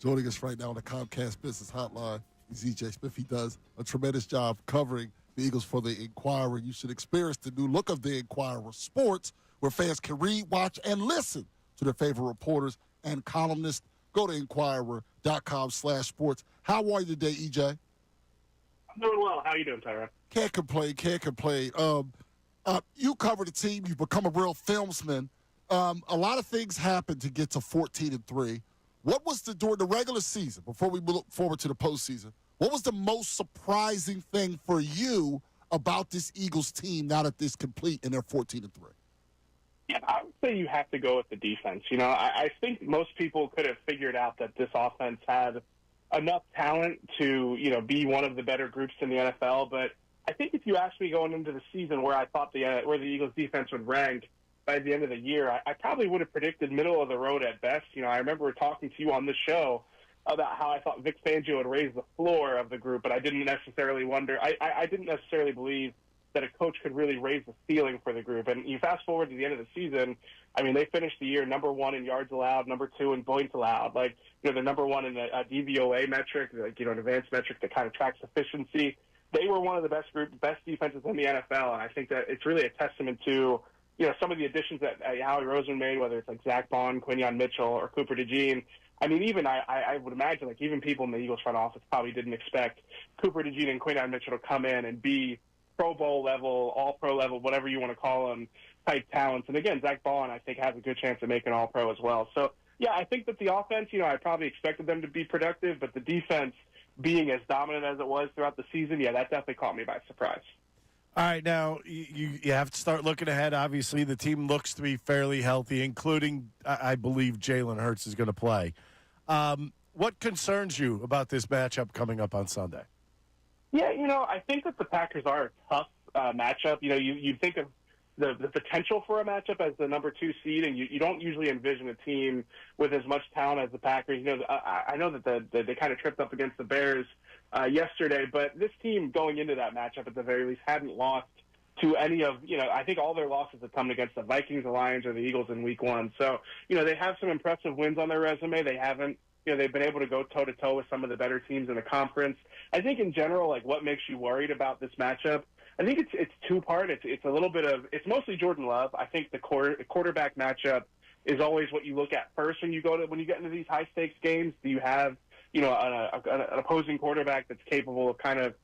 Joining us right now on the Comcast Business Hotline is EJ Smith. He does a tremendous job covering the Eagles for the Inquirer. You should experience the new look of the Inquirer Sports, where fans can read, watch, and listen to their favorite reporters and columnists. Go to Inquirer.com/sports. How are you today, EJ? I'm doing well. How are you doing, Tyron? Can't complain. You cover the team. You've become a real filmsman. A lot of things happened to get to 14-3. What was during the regular season, before we look forward to the postseason, what was the most surprising thing for you about this Eagles team now that it's complete and they're 14-3? Yeah, I would say you have to go with the defense. I think most people could have figured out that this offense had enough talent to, be one of the better groups in the NFL. But I think if you asked me going into the season where I thought where the Eagles defense would rank by the end of the year, I probably would have predicted middle of the road at best. I remember talking to you on this show about how I thought Vic Fangio would raise the floor of the group, but I didn't necessarily I didn't necessarily believe that a coach could really raise the ceiling for the group. And you fast forward to the end of the season, they finished the year number 1 in yards allowed, number 2 in points allowed. They're number 1 in the DVOA metric, an advanced metric that kind of tracks efficiency. They were one of the best defenses in the NFL, and I think that it's really a testament to some of the additions that Howie Roseman made, whether it's like Zach Bond, Quinyon Mitchell, or Cooper DeJean. I would imagine even people in the Eagles front office probably didn't expect Cooper DeJean and Quinyon Mitchell to come in and be Pro Bowl level, All-Pro level, whatever you want to call them, type talents. And again, Zach Bond, I think, has a good chance of making All-Pro as well. So, yeah, I think that the offense, I probably expected them to be productive, but the defense being as dominant as it was throughout the season, yeah, that definitely caught me by surprise. All right, now you have to start looking ahead. Obviously, the team looks to be fairly healthy, including, I believe, Jaylen Herz is going to play. What concerns you about this matchup coming up on Sunday? Yeah, I think that the Packers are a tough matchup. You think of the potential for a matchup as the number 2 seed, and you don't usually envision a team with as much talent as the Packers. I know that they kind of tripped up against the Bears yesterday, but this team going into that matchup at the very least hadn't lost to any of, I think all their losses have come against the Vikings, the Lions, or the Eagles in week 1. So, they have some impressive wins on their resume. They haven't, they've been able to go toe-to-toe with some of the better teams in the conference. I think in general, what makes you worried about this matchup, I think it's two-part. It's a little bit of, it's mostly Jordan Love. I think the quarterback matchup is always what you look at first when you get into these high-stakes games. Do you have, an opposing quarterback that's capable of kind of,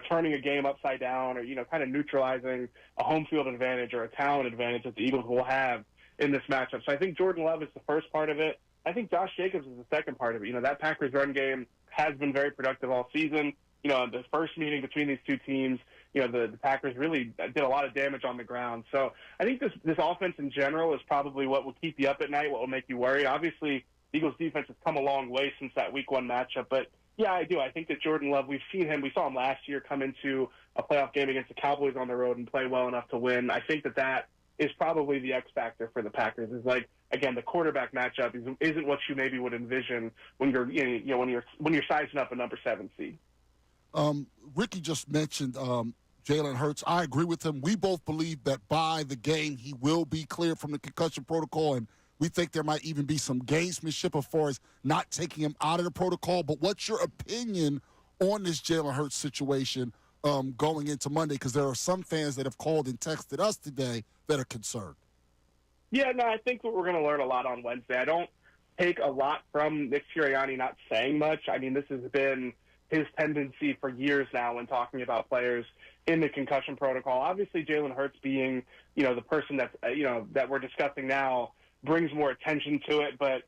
turning a game upside down or, kind of neutralizing a home field advantage or a talent advantage that the Eagles will have in this matchup. So I think Jordan Love is the first part of it. I think Josh Jacobs is the second part of it. That Packers run game has been very productive all season. The first meeting between these two teams, the Packers really did a lot of damage on the ground. So I think this offense in general is probably what will keep you up at night, what will make you worried. Obviously, the Eagles defense has come a long way since that week 1 matchup, but yeah, I do. I think that Jordan Love, we saw him last year come into a playoff game against the Cowboys on the road and play well enough to win. I think that is probably the X factor for the Packers. Is again, the quarterback matchup isn't what you maybe would envision when you're when you're sizing up a number 7 seed. Ricky just mentioned Jaylen Herz. I agree with him. We both believe that by the game he will be cleared from the concussion protocol, and we think there might even be some gamesmanship as far as not taking him out of the protocol. But what's your opinion on this Jaylen Herz situation going into Monday? Because there are some fans that have called and texted us today that are concerned. Yeah, no, I think that we're going to learn a lot on Wednesday. I don't take a lot from Nick Sirianni not saying much. This has been his tendency for years now when talking about players in the concussion protocol. Obviously, Jaylen Herz being, the person that's, that we're discussing now brings more attention to it. But,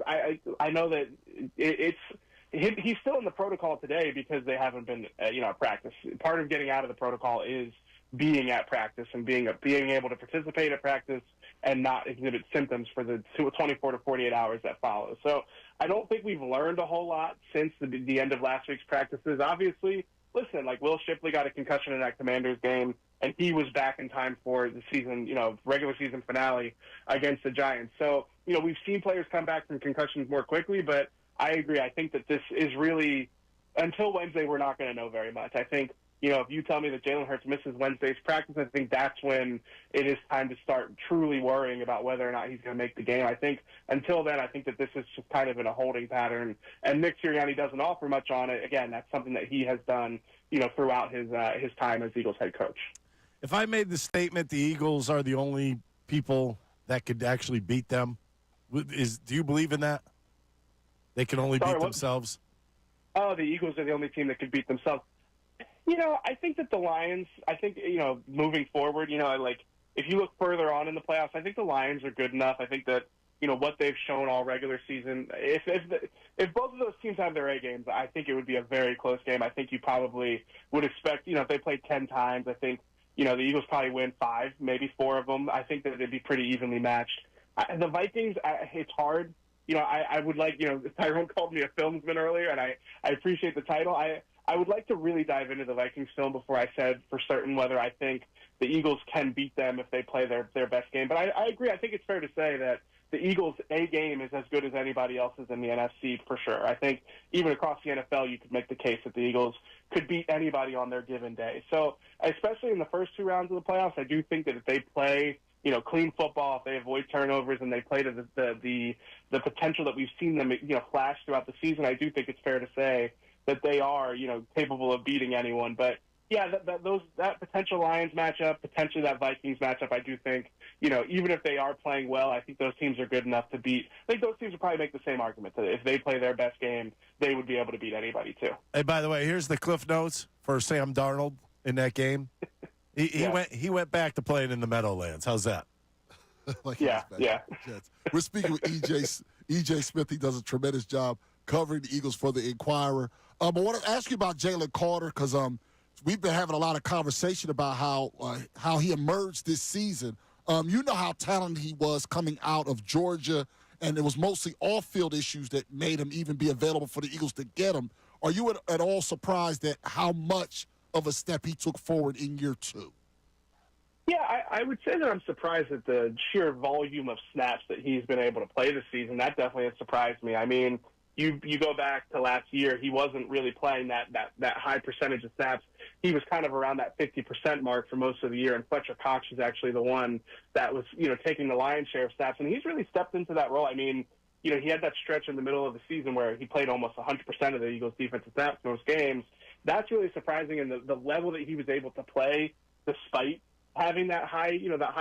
I know that he's still in the protocol today because they haven't been, at practice. Part of getting out of the protocol is being at practice and being able to participate at practice and not exhibit symptoms for the 24 to 48 hours that follow. So I don't think we've learned a whole lot since the end of last week's practices. Obviously, listen, Will Shipley got a concussion in that Commanders game, and he was back in time for the season, regular season finale against the Giants. So, we've seen players come back from concussions more quickly, but I agree. I think that this is really, until Wednesday, we're not going to know very much. I think If you tell me that Jaylen Herz misses Wednesday's practice, I think that's when it is time to start truly worrying about whether or not he's going to make the game. I think until then, I think that this is just kind of in a holding pattern. And Nick Sirianni doesn't offer much on it. Again, that's something that he has done, throughout his time as Eagles head coach. If I made the statement the Eagles are the only people that could actually beat them, do you believe in that? They can only beat themselves? Oh, the Eagles are the only team that could beat themselves. I think that the Lions, moving forward, if you look further on in the playoffs, I think the Lions are good enough. I think that, what they've shown all regular season, if both of those teams have their A games, I think it would be a very close game. I think you probably would expect, if they played 10 times, I think, the Eagles probably win 5, maybe 4 of them. I think that they'd be pretty evenly matched. The Vikings, it's hard. I would like, Tyrone called me a filmsman earlier, and I appreciate the title. I would like to really dive into the Vikings film before I said for certain whether I think the Eagles can beat them if they play their best game. But I agree. I think it's fair to say that the Eagles' A game is as good as anybody else's in the NFC for sure. I think even across the NFL, you could make the case that the Eagles could beat anybody on their given day. So especially in the first 2 rounds of the playoffs, I do think that if they play clean football, if they avoid turnovers and they play to the potential that we've seen them, flash throughout the season, I do think it's fair to say that they are, capable of beating anyone. But yeah, that potential Lions matchup, potentially that Vikings matchup, I do think, even if they are playing well, I think those teams are good enough to beat. I think those teams would probably make the same argument that if they play their best game, they would be able to beat anybody too. Hey, by the way, here's the cliff notes for Sam Darnold in that game. He went back to playing in the Meadowlands. How's that? Yeah. We're speaking with EJ Smith. He does a tremendous job covering the Eagles for the Inquirer. I want to ask you about Jaylen Carter because we've been having a lot of conversation about how he emerged this season. You know how talented he was coming out of Georgia, and it was mostly off-field issues that made him even be available for the Eagles to get him. Are you at all surprised at how much of a step he took forward in year 2? Yeah, I would say that I'm surprised at the sheer volume of snaps that he's been able to play this season. That definitely has surprised me. I mean, you go back to last year, he wasn't really playing that high percentage of snaps. He was kind of around that 50% mark for most of the year, and Fletcher Cox is actually the one that was, taking the lion's share of snaps, and he's really stepped into that role. I mean, he had that stretch in the middle of the season where he played almost 100% of the Eagles' defensive snaps in those games. That's really surprising, and the level that he was able to play despite having that high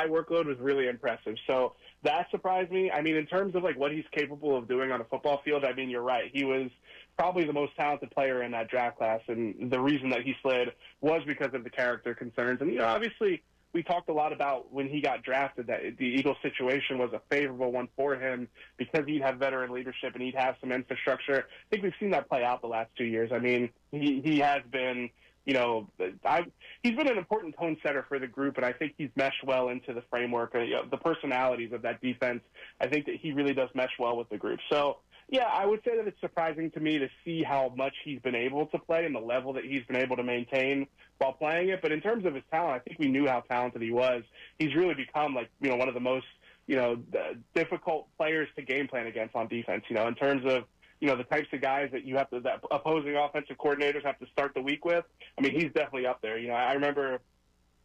workload was really impressive. So that surprised me. I mean, in terms of what he's capable of doing on a football field, I mean, you're right. He was probably the most talented player in that draft class, and the reason that he slid was because of the character concerns. And, obviously we talked a lot about when he got drafted that the Eagles situation was a favorable one for him because he'd have veteran leadership and he'd have some infrastructure. I think we've seen that play out the last 2 years. I mean, he has been – he's been an important tone setter for the group, and I think he's meshed well into the framework, the personalities of that defense. I think that he really does mesh well with the group. So, yeah, I would say that it's surprising to me to see how much he's been able to play and the level that he's been able to maintain while playing it. But in terms of his talent, I think we knew how talented he was. He's really become, one of the most, difficult players to game plan against on defense, in terms of, the types of guys that opposing offensive coordinators have to start the week with. I mean, he's definitely up there. I remember,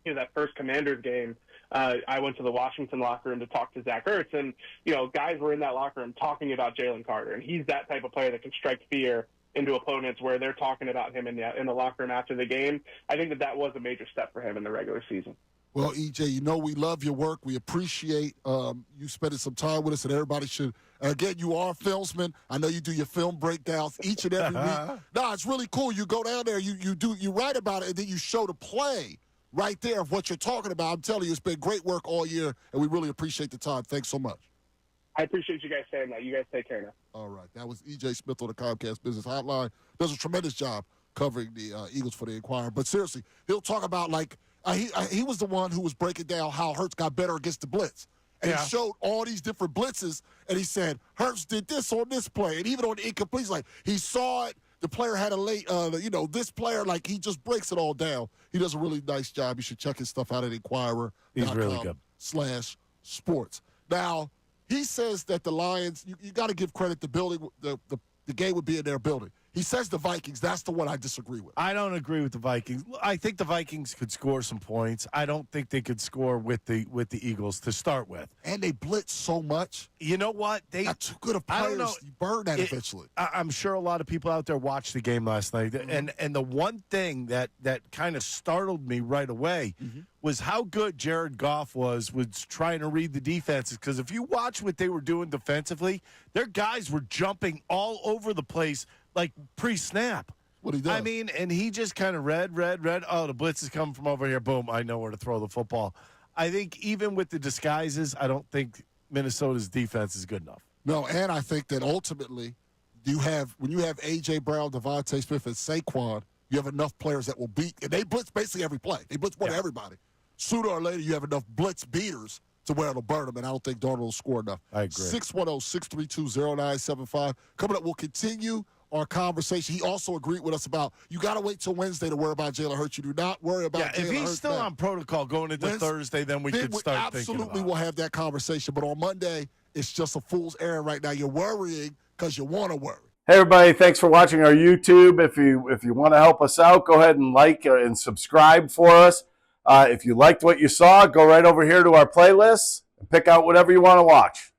that first Commanders game, I went to the Washington locker room to talk to Zach Ertz, and, guys were in that locker room talking about Jaylen Carter, and he's that type of player that can strike fear into opponents where they're talking about him in the locker room after the game. I think that was a major step for him in the regular season. Well, EJ, we love your work. We appreciate you spending some time with us, and everybody should. Again, you are a filmsman. I know you do your film breakdowns each and every week. No, it's really cool. You go down there, you write about it, and then you show the play right there of what you're talking about. I'm telling you, it's been great work all year, and we really appreciate the time. Thanks so much. I appreciate you guys saying that. You guys take care now. All right. That was EJ Smith on the Comcast Business Hotline. Does a tremendous job covering the Eagles for the Inquirer. But seriously, he'll talk about, he was the one who was breaking down how Hertz got better against the blitz. And he showed all these different blitzes, and he said, Hertz did this on this play. And even on the incompletes, he saw it. The player had a late, this player, he just breaks it all down. He does a really nice job. You should check his stuff out at Inquirer. He's really good. /sports. Now, he says that the Lions, you got to give credit to building the the game would be in their building. He says the Vikings. That's the one I disagree with. I don't agree with the Vikings. I think the Vikings could score some points. I don't think they could score with the Eagles to start with. And they blitz so much. You know what? They got too good of players. You burn that eventually. I'm sure a lot of people out there watched the game last night. Mm-hmm. And the one thing that kind of startled me right away was how good Jared Goff was trying to read the defenses. Because if you watch what they were doing defensively, their guys were jumping all over the place like pre-snap. What he does. I mean, and he just kind of read. Oh, the blitz is coming from over here. Boom, I know where to throw the football. I think even with the disguises, I don't think Minnesota's defense is good enough. No, and I think that ultimately when you have A.J. Brown, Devontae Smith, and Saquon, you have enough players that will beat. And they blitz basically every play. They blitz more than everybody. Sooner or later, you have enough blitz beaters to where it'll burn them, and I don't think Darnold will score enough. I agree. 610-632-0975. Coming up, we'll continue our conversation. He also agreed with us about you got to wait till Wednesday to worry about Jaylen Hurts. You do not worry about Jaylen Hurts. If he's still on protocol going into Thursday, then we could start thinking about it. Absolutely, we'll have that conversation. But on Monday, it's just a fool's errand right now. You're worrying because you want to worry. Hey everybody, thanks for watching our YouTube. If you want to help us out, go ahead and like and subscribe for us. If you liked what you saw, go right over here to our playlists and pick out whatever you want to watch.